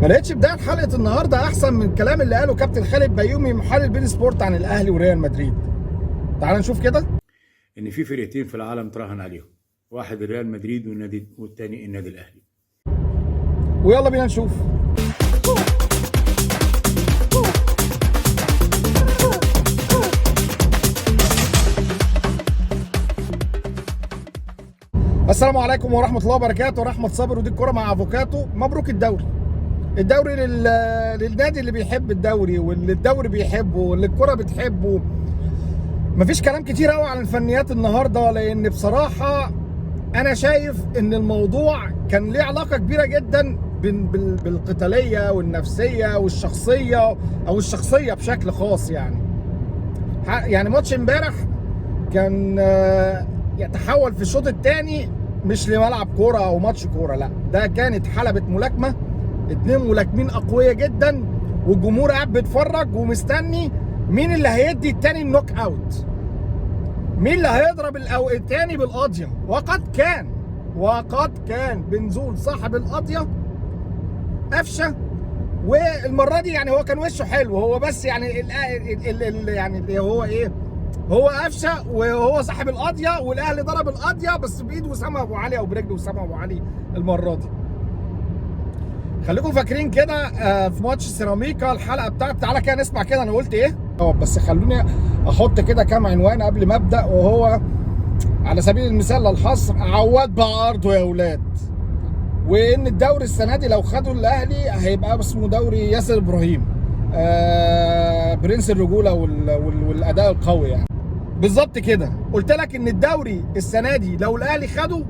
ما لقيتش بدايه حلقه النهارده احسن من الكلام اللي قاله كابتن خالد بيومي محلل بين سبورت عن الاهلي وريال مدريد. تعال نشوف كده. ان في فرقتين في العالم تراهن عليهم، واحد ريال مدريد والتاني النادي الاهلي. ويلا بينا نشوف. السلام عليكم ورحمه الله وبركاته. رحمه صابر ودي الكوره مع افوكاتو. مبروك الدوري للنادي اللي بيحب الدوري واللي الدوري بيحبه واللي الكوره بتحبه. مفيش كلام كتير قوي عن الفنيات النهارده، لان بصراحه انا شايف ان الموضوع كان ليه علاقه كبيره جدا بالقتاليه والنفسيه والشخصيه او الشخصيه بشكل خاص. يعني ماتش امبارح كان يتحول في الشوط الثاني مش لملعب كوره او ماتش كوره، لا ده كانت حلبة ملاكمه. اتنين ملاكمين اقوياء جدا، والجمهور قاعد بيتفرج ومستني مين اللي هيدي التاني النوك اوت، مين اللي هيضرب التاني بالقاضيه. وقد كان بنزول صاحب القاضيه قفشه، والمره دي يعني هو كان وشه حلو، هو بس يعني اللي هو ايه، هو قفشه وهو صاحب القاضيه، والاهلي ضرب القاضيه بس بايد وسام ابو علي او برجل وسام ابو علي المره دي. خليكم فاكرين كده في ماتش سيراميكا الحلقه بتاعت، تعالى كده نسمع كده انا قلت ايه. بس خلوني احط كده كام عنوان قبل ما ابدا، وهو على سبيل المثال للحصر: عواد بقى ارضه يا اولاد. وان الدوري السنه دي لو خدوا الاهلي هيبقى اسمه دوري ياسر ابراهيم، برنس الرجوله والاداء القوي. يعني بالظبط كده قلت لك ان الدوري السنه دي لو الاهلي خده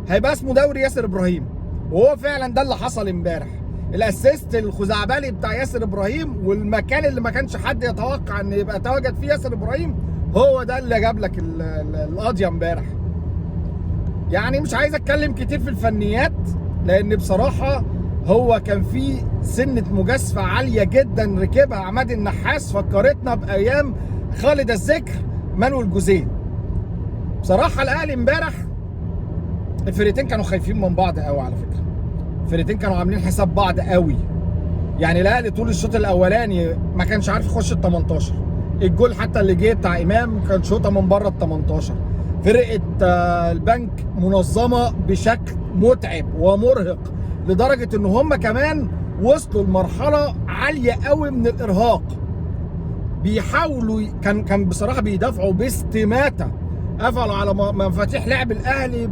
هيبقى اسمه دوري ياسر ابراهيم، وهو فعلا ده اللي حصل امبارح. الاسيست الخزعبلي بتاع ياسر ابراهيم، والمكان اللي ما كانش حد يتوقع ان يبقى تواجد فيه ياسر ابراهيم، هو ده اللي جاب لك القضيه امبارح. يعني مش عايز اتكلم كتير في الفنيات، لان بصراحه هو كان في سنه مجازفه عاليه جدا ركبها عماد النحاس، فكرتنا بايام خالد الذكر مانويل جوزيه. بصراحه الاهلي امبارح الفرقتين كانوا خايفين من بعض قوي. على فكره الفرقتين كانوا عاملين حساب بعض قوي. يعني الاهلي طول الشوط الاولاني ما كانش عارف يخش ال 18. الجول حتى اللي جه بتاع امام كان شوطه من بره ال 18. فرقه البنك منظمه بشكل متعب ومرهق، لدرجه ان هم كمان وصلوا لمرحله عاليه قوي من الارهاق. بيحاولوا كان بصراحه بيدافعوا باستماته، قفلوا على مفاتيح لعب الاهلي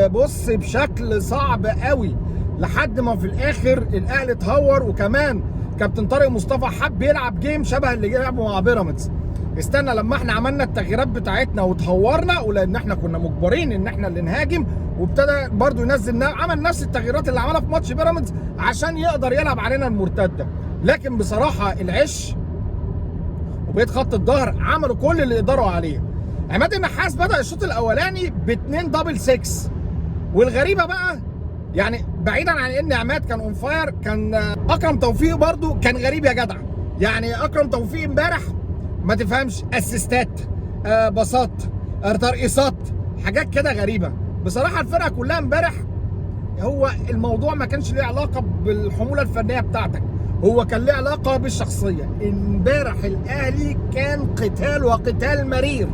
بص بشكل صعب قوي، لحد ما في الاخر الاهلي اتهور. وكمان كابتن طارق مصطفى حب يلعب جيم شبه اللي لعبه مع بيراميدز. استنى لما احنا عملنا التغييرات بتاعتنا وتهورنا، ولان احنا كنا مجبرين ان احنا اللي نهاجم، وابتدى برضو ينزل عمل نفس التغييرات اللي عملها في ماتش بيراميدز عشان يقدر يلعب علينا المرتده. لكن بصراحه العش وبقيت خط الظهر عملوا كل اللي يقدروا عليه. عماد النحاس بدأ الشوط الاولاني باتنين دبل 6، والغريبه بقى يعني بعيدا عن ان عماد كان اون فاير، كان اكرم توفيق برضو كان غريب يا جدع. يعني اكرم توفيق امبارح ما تفهمش، اسيستات، باصات، ترقيصات، حاجات كده غريبه. بصراحه الفرقه كلها امبارح هو الموضوع ما كانش ليه علاقه بالحموله الفنيه بتاعتك، هو كان ليه علاقه بالشخصيه. امبارح الاهلي كان قتال وقتال مرير،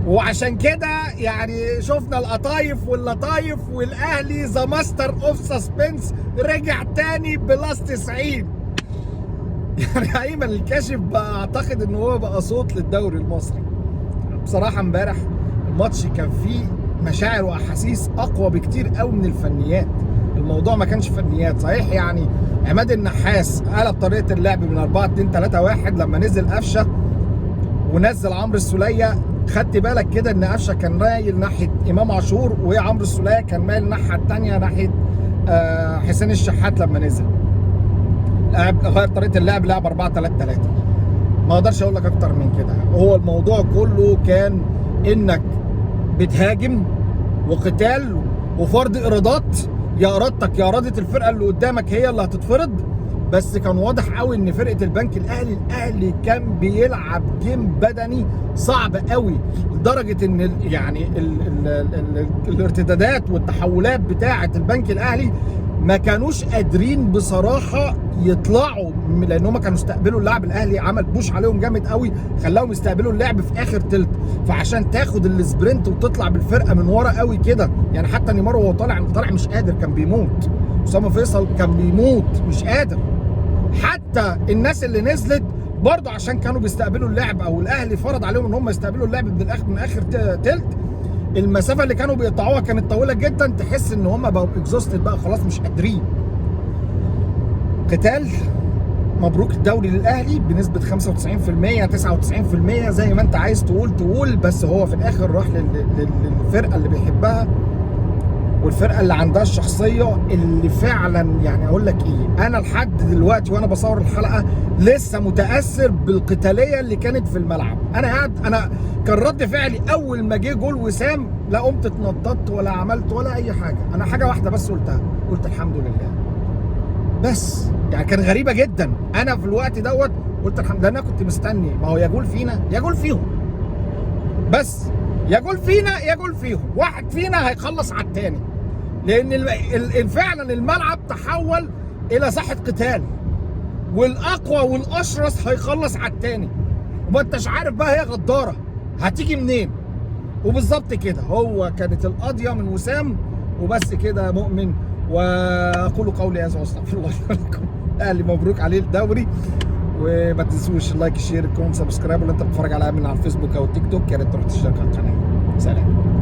وعشان كده يعني شفنا القطايف واللطايف، والاهلي ذا ماستر اوف سسبنس رجع تاني بلس 90. يعني ايمن الكاشف بقى اعتقد ان هو بقى صوت للدوري المصري. بصراحه امبارح الماتش كان فيه مشاعر واحاسيس اقوى بكتير قوي من الفنيات. الموضوع ما كانش فنيات صحيح. يعني عماد النحاس قلب طريقه اللعب من 4-2-3-1 لما نزل قفشه ونزل عمرو السوليه. خدت بالك كده ان قفشه كان مايل ناحيه امام عاشور، وعمرو السوليه كان مايل الناحيه الثانيه ناحيه حسين الشحات. لما نزل غير طريقه اللعب، لعب 4-3-3. ما اقدرش اقول لك اكتر من كده. هو الموضوع كله كان انك بتهاجم وقتال وفرض ارادات، يا ارادتك يا اراده الفرقه اللي قدامك هي اللي هتتفرض. بس كان واضح قوي ان فرقه البنك الاهلي كان بيلعب جيم بدني صعب قوي، لدرجه ان يعني الارتدادات والتحولات بتاعه البنك الاهلي ما كانوش قادرين بصراحه يطلعوا لان هم كانوا استقبلوا اللاعب الاهلي، عمل بوش عليهم جامد قوي، خلاهم يستقبلوا اللعب في اخر تلت. فعشان تاخد السبرنت وتطلع بالفرقه من ورا قوي كده، يعني حتى نيمار وهو طالع مش قادر، كان بيموت. اسامه فيصل كان بيموت مش قادر. حتى الناس اللي نزلت برضه عشان كانوا بيستقبلوا اللعب، او الاهلي فرض عليهم ان هم يستقبلوا اللعب من اخر تلت. المسافه اللي كانوا بيقطعوها كانت طويله جدا، تحس ان هم بقوا اكزوستد بقى خلاص مش قادرين. قتال مبروك الدوري للاهلي بنسبه 95% 99% زي ما انت عايز تقول، بس هو في الاخر راح للفرقه اللي بيحبها، والفرقه اللي عندها الشخصيه اللي فعلا، يعني اقول لك ايه، انا لحد دلوقتي وانا بصور الحلقه لسه متاثر بالقتاليه اللي كانت في الملعب. انا كان رد فعلي اول ما جه جول وسام، لا قمت اتنططت ولا عملت ولا اي حاجه. انا حاجه واحده بس قلتها، قلت الحمد لله بس. يعني كان غريبه جدا، انا في الوقت دوت قلت الحمد لله. انا كنت مستني، ما هو يا جول فينا يا جول فيهم، بس يا جول فينا يا جول فيهم، واحد فينا هيخلص على الثاني، لان فعلا الملعب تحول الى ساحه قتال، والاقوى والاشرس هيخلص على الثاني، وما انتش عارف بقى هي غداره هتيجي منين. وبالظبط كده هو كانت القضيه من وسام وبس كده يا مؤمن. واقول قولي هذا واستغفر الله لكم. اهلي مبروك عليه الدوري، وما تنسوش اللايك الشير الكومنت سبسكرايب، ولا انت بتتفرج على الفيسبوك او التيك توك يا ريت تروح تشترك على القناه. سلام.